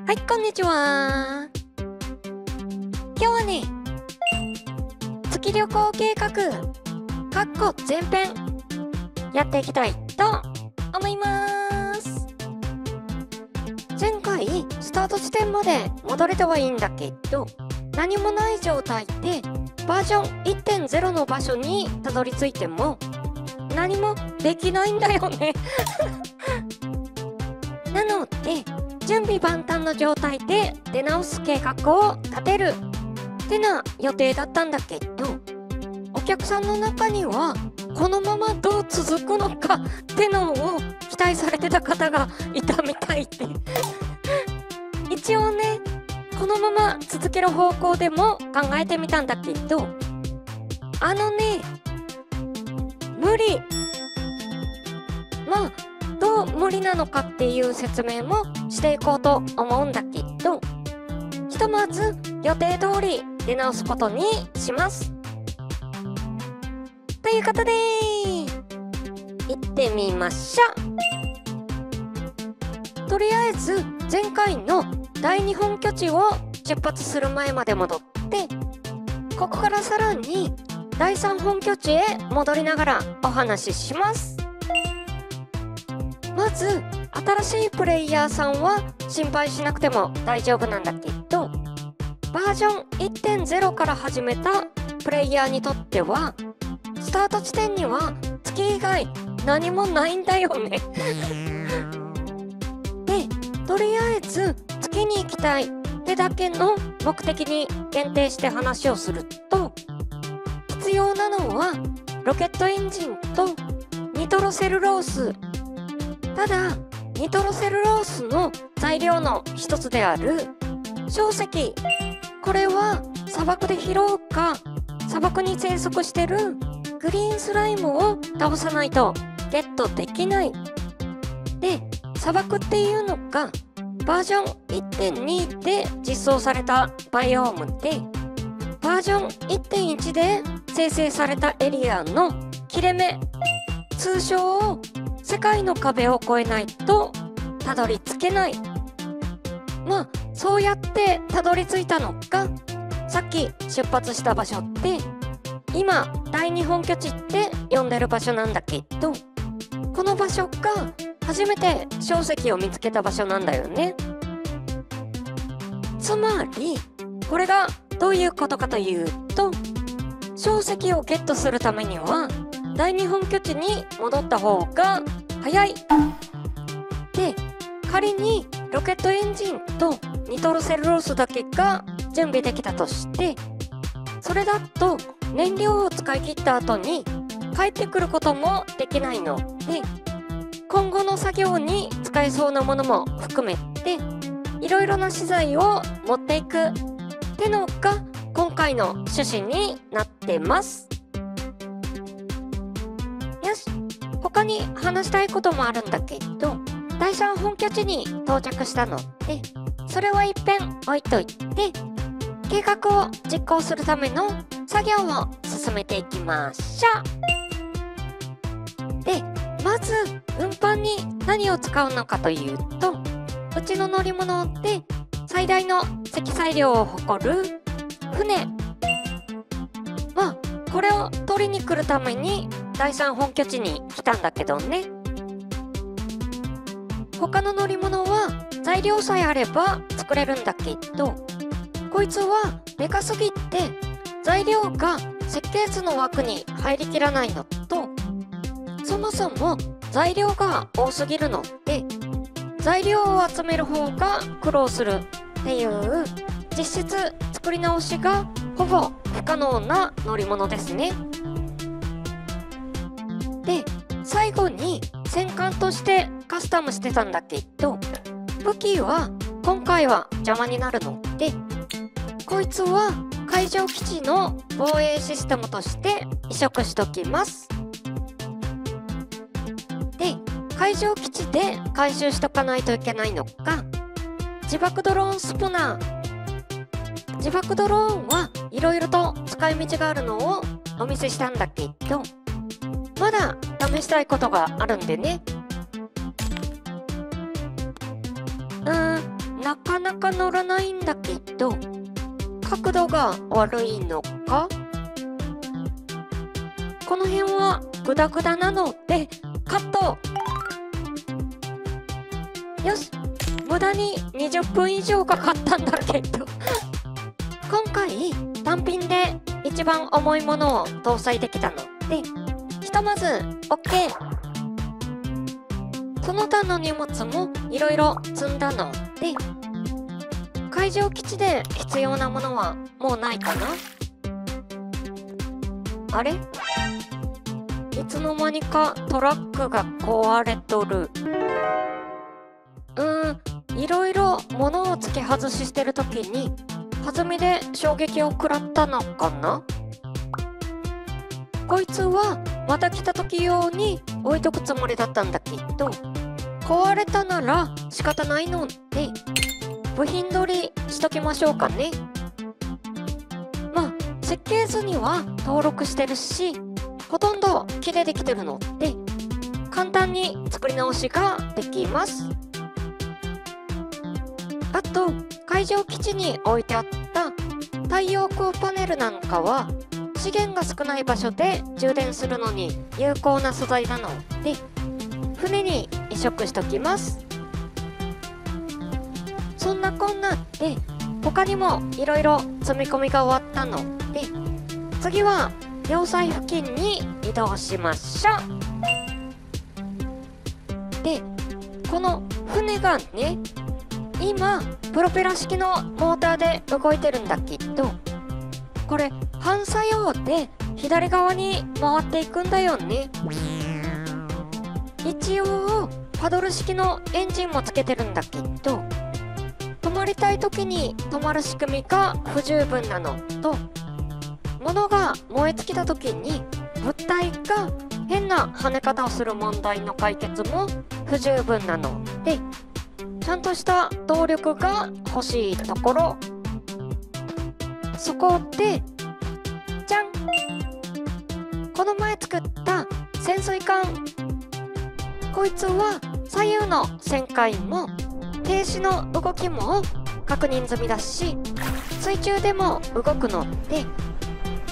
はい、こんにちは。今日はね、月旅行計画前編やっていきたいと思います。前回スタート地点まで戻れてはいいんだけど、何もない状態でバージョン 1.0 の場所にたどり着いても何もできないんだよねなので準備万端の状態で出直す計画を立てるってな予定だったんだけど、お客さんの中にはこのままどう続くのかってのを期待されてた方がいたみたいで一応ね、このまま続ける方向でも考えてみたんだけど、無理。まあどう無理なのかっていう説明もしていこうと思うんだけど、ひとまず予定通り出直すことにします。ということで行ってみましょう。とりあえず前回の第2本拠地を出発する前まで戻って、ここからさらに第3本拠地へ戻りながらお話しします。まず新しいプレイヤーさんは心配しなくても大丈夫なんだけど、バージョン 1.0 から始めたプレイヤーにとってはスタート地点には月以外何もないんだよねで、とりあえず月に行きたいってだけの目的に限定して話をすると、必要なのはロケットエンジンとニトロセルロース。ただニトロセルロースの材料の一つである硝石、これは砂漠で拾うか砂漠に生息してるグリーンスライムを倒さないとゲットできない。で、砂漠っていうのがバージョン 1.2 で実装されたバイオームで、バージョン 1.1 で生成されたエリアの切れ目、通称世界の壁を越えないとたどり着けない。まあそうやってたどり着いたのがさっき出発した場所って今第2本拠地って呼んでる場所なんだけど、この場所が初めて硝石を見つけた場所なんだよね。つまりこれがどういうことかというと、硝石をゲットするためには第2本拠地に戻った方が早い。で、仮にロケットエンジンとニトロセルロースだけが準備できたとして、それだと燃料を使い切った後に帰ってくることもできないので、今後の作業に使えそうなものも含めていろいろな資材を持っていくってのが今回の趣旨になってます。よし、他に話したいこともあるんだけど、第3本拠地に到着したのでそれは一遍置いといて、計画を実行するための作業を進めていきましょう。で、まず運搬に何を使うのかというと、うちの乗り物で最大の積載量を誇る船。まあこれを取りに来るために第3本拠地に来たんだけどね。他の乗り物は材料さえあれば作れるんだけど、こいつはでかすぎて材料が設計図の枠に入りきらないのと、そもそも材料が多すぎるので材料を集める方が苦労するっていう実質作り直しがほぼ不可能な乗り物ですね。で、最後に戦艦としてカスタムしてたんだけど、武器は今回は邪魔になるので、こいつは海上基地の防衛システムとして移植しときます。で、海上基地で回収しとかないといけないのが自爆ドローンスプナー。自爆ドローンはいろいろと使い道があるのをお見せしたんだけど、まだ試したいことがあるんでね。なかなか乗らないんだけど、角度が悪いのか？この辺はグダグダなのでカット。よし、無駄に20分以上かかったんだけど今回単品で一番重いものを搭載できたので、ひとまず OK。 その他の荷物もいろいろ積んだので、海上基地で必要なものはもうないかな。あれ、いつの間にかトラックが壊れとる。いろいろ物を付け外ししてるときに弾みで衝撃を食らったのかな。こいつはまた来た時用に置いとくつもりだったんだけど、壊れたなら仕方ないので部品取りしときましょうかね。まあ設計図には登録してるし、ほとんど木でできてるので簡単に作り直しができます。あと海上基地に置いてあった太陽光パネルなんかは資源が少ない場所で充電するのに有効な素材なので船に移植しときます。そんなこんなで他にもいろいろ積み込みが終わったので、次は要塞付近に移動しましょう。で、この船がね、今プロペラ式のモーターで動いてるんだけど、これ反作用で左側に回っていくんだよね。一応パドル式のエンジンもつけてるんだけど、止まりたい時に止まる仕組みが不十分なのと、物が燃え尽きた時に物体が変な跳ね方をする問題の解決も不十分なので、ちゃんとした動力が欲しいところ。そこでじゃん、この前作った潜水艦。こいつは左右の旋回も停止の動きも確認済みだし、水中でも動くので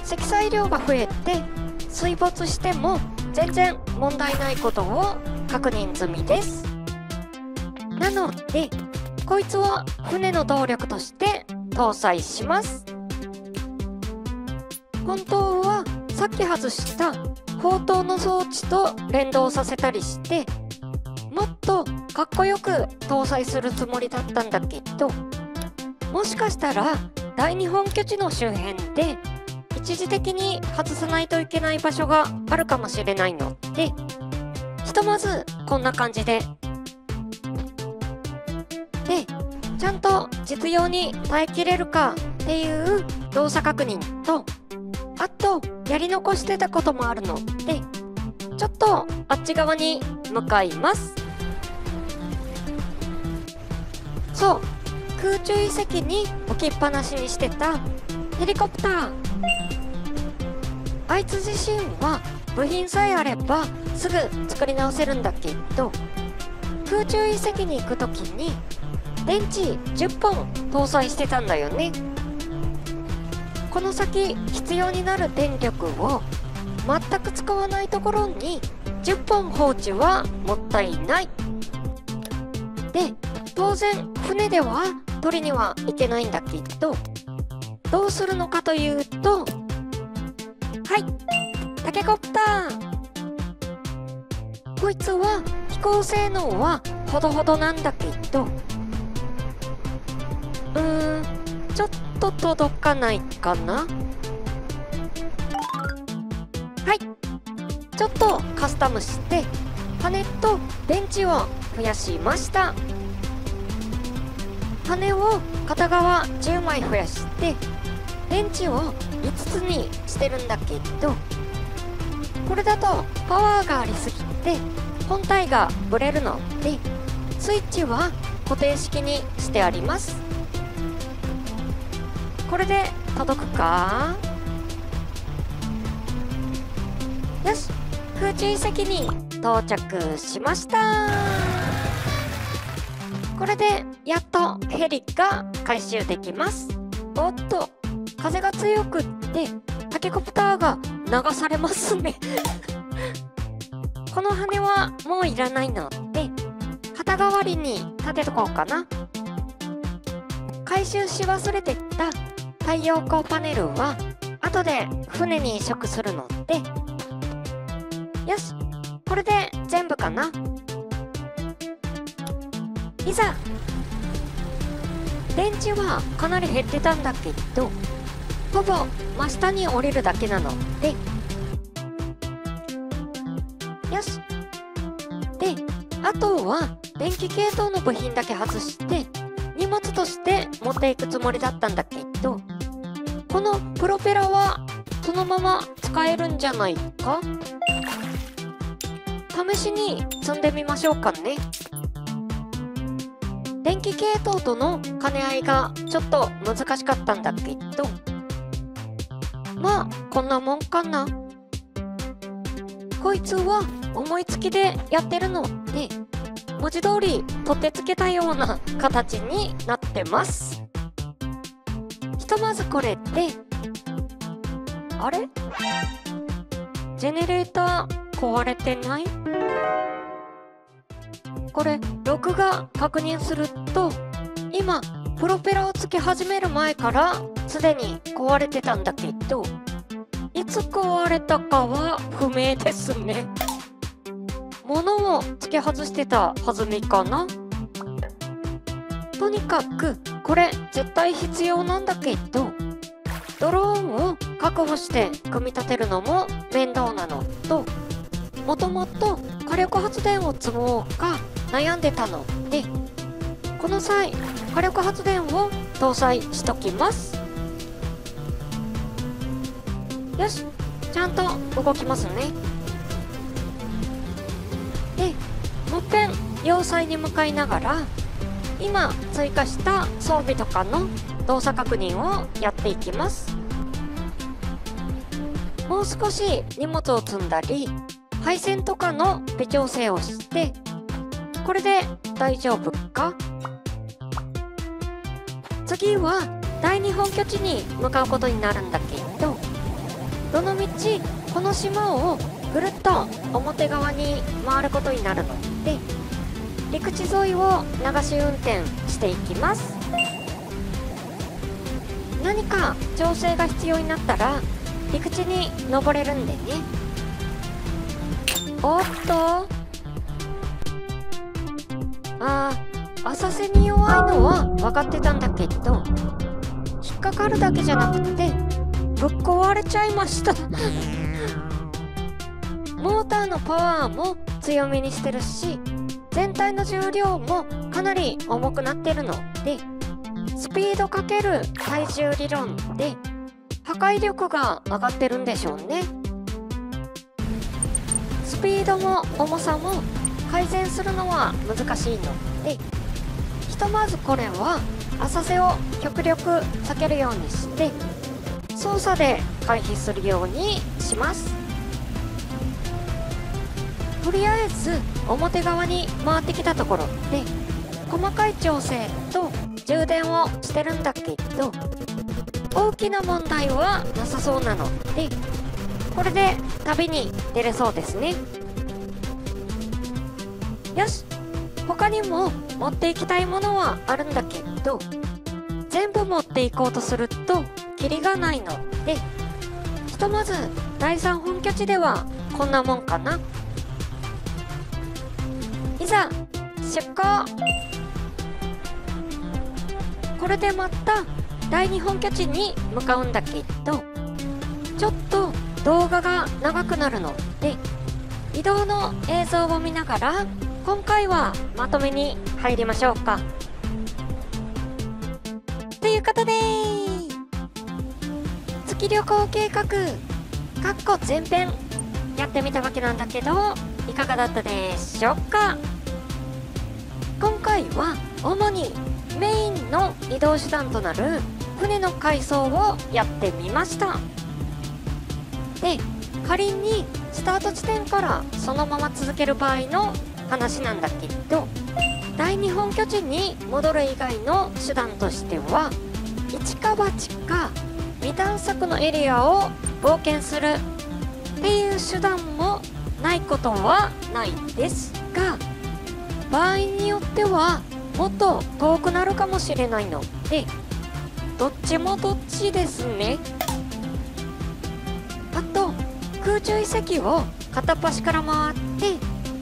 積載量が増えて水没しても全然問題ないことを確認済みです。なのでこいつは船の動力として搭載します。本当はさっき外した砲塔の装置と連動させたりしてもっとかっこよく搭載するつもりだったんだけど、もしかしたら第二本拠地の周辺で一時的に外さないといけない場所があるかもしれないので、ひとまずこんな感じでちゃんと実用に耐えきれるかっていう動作確認と、あとやり残してたこともあるのでちょっとあっち側に向かいます。そう、空中遺跡に置きっぱなしにしてたヘリコプター。あいつ自身は部品さえあればすぐ作り直せるんだけど、空中遺跡に行く時に電池10本搭載してたんだよね。この先必要になる電力を全く使わないところに10本放置はもったいない。で、当然船では取りには行けないんだけど、どうするのかというと、はい、タケコプター。こいつは飛行性能はほどほどなんだけど、ちょっと届かないかな。はい、ちょっとカスタムして羽と電池を増やしました。羽を片側10枚増やして電池を5つにしてるんだけど、これだとパワーがありすぎて本体がブレるのでスイッチは固定式にしてあります。これで届くか？よし、空中遺跡に到着しました。これでやっとヘリが回収できます。おっと、風が強くってタケコプターが流されますねこの羽はもういらないので旗代わりに立てとこうかな。回収し忘れてた太陽光パネルは後で船に移植するので、よし、これで全部かな。いざ。電池はかなり減ってたんだけど、ほぼ真下に降りるだけなので、よし。で、あとは電気系統の部品だけ外して荷物として持っていくつもりだったんだけど、このプロペラはそのまま使えるんじゃないか。試しに積んでみましょうかね。電気系統との兼ね合いがちょっと難しかったんだけど、まあこんなもんかな。こいつは思いつきでやってるので、文字通り取ってつけたような形になってます。ひとまずこれで、あれ？ジェネレーター壊れてない？これ録画確認すると、今プロペラをつけ始める前からすでに壊れてたんだけど、いつ壊れたかは不明ですね。物を付け外してたはずみかな。とにかくこれ絶対必要なんだけど、ドローンを確保して組み立てるのも面倒なのと、もともと火力発電を積もうか悩んでたので、この際火力発電を搭載しときます。よし、ちゃんと動きますね。で、もっぺん要塞に向かいながら、今追加した装備とかの動作確認をやっていきます。もう少し荷物を積んだり、配線とかの微調整をして、これで大丈夫か？次は第2本拠地に向かうことになるんだけど、どのみちこの島をぐるっと表側に回ることになるので、陸地沿いを流し運転していきます。何か調整が必要になったら陸地に登れるんでね。おっと、浅瀬に弱いのは分かってたんだけど、引っかかるだけじゃなくてぶっ壊れちゃいましたモーターのパワーも強めにしてるし、全体の重量もかなり重くなってるので、スピードかける体重理論で破壊力が上がってるんでしょうね。スピードも重さも改善するのは難しいので、ひとまずこれは浅瀬を極力避けるようにして操作で回避するようにします。とりあえず表側に回ってきたところで細かい調整と充電をしてるんだけど、大きな問題はなさそうなので、これで旅に出れそうですね。よし、他にも持っていきたいものはあるんだけど、全部持っていこうとするとキリがないので、ひとまず第3本拠地ではこんなもんかな。いざ出港。これでまた第2本拠地に向かうんだけど、ちょっと動画が長くなるので移動の映像を見ながら今回はまとめに入りましょうか。ということで、月旅行計画前編やってみたわけなんだけど、いかがだったでしょうか。今回は主にメインの移動手段となる船の改装をやってみました。で、仮にスタート地点からそのまま続ける場合の話なんだけど、第二本拠地に戻る以外の手段としては、一か八か未探索のエリアを冒険するっていう手段もないことはないですが、場合によってはもっと遠くなるかもしれないので、どっちもどっちですね。あと、空中遺跡を片っ端から回って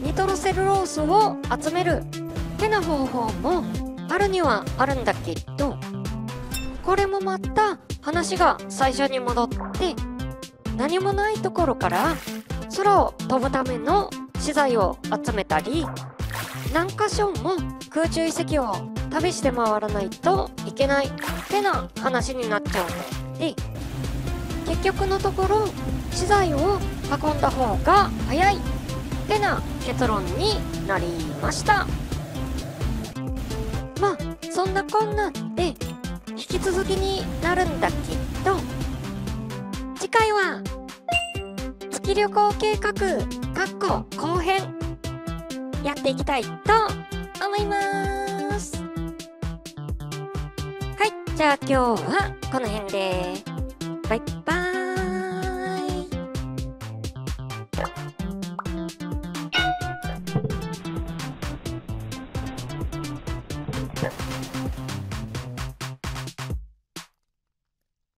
ニトロセルロースを集めるってな方法もあるにはあるんだけど、これもまた話が最初に戻って、何もないところから空を飛ぶための資材を集めたり、何箇所も空中遺跡を旅して回らないといけないってな話になっちゃうので、結局のところ資材を運んだ方が早いってな結論になりました。まあそんなこんなで引き続きになるんだけど、次回は月旅行計画後編やっていきたいと思います。はい、じゃあ今日はこの辺でバイバーイ。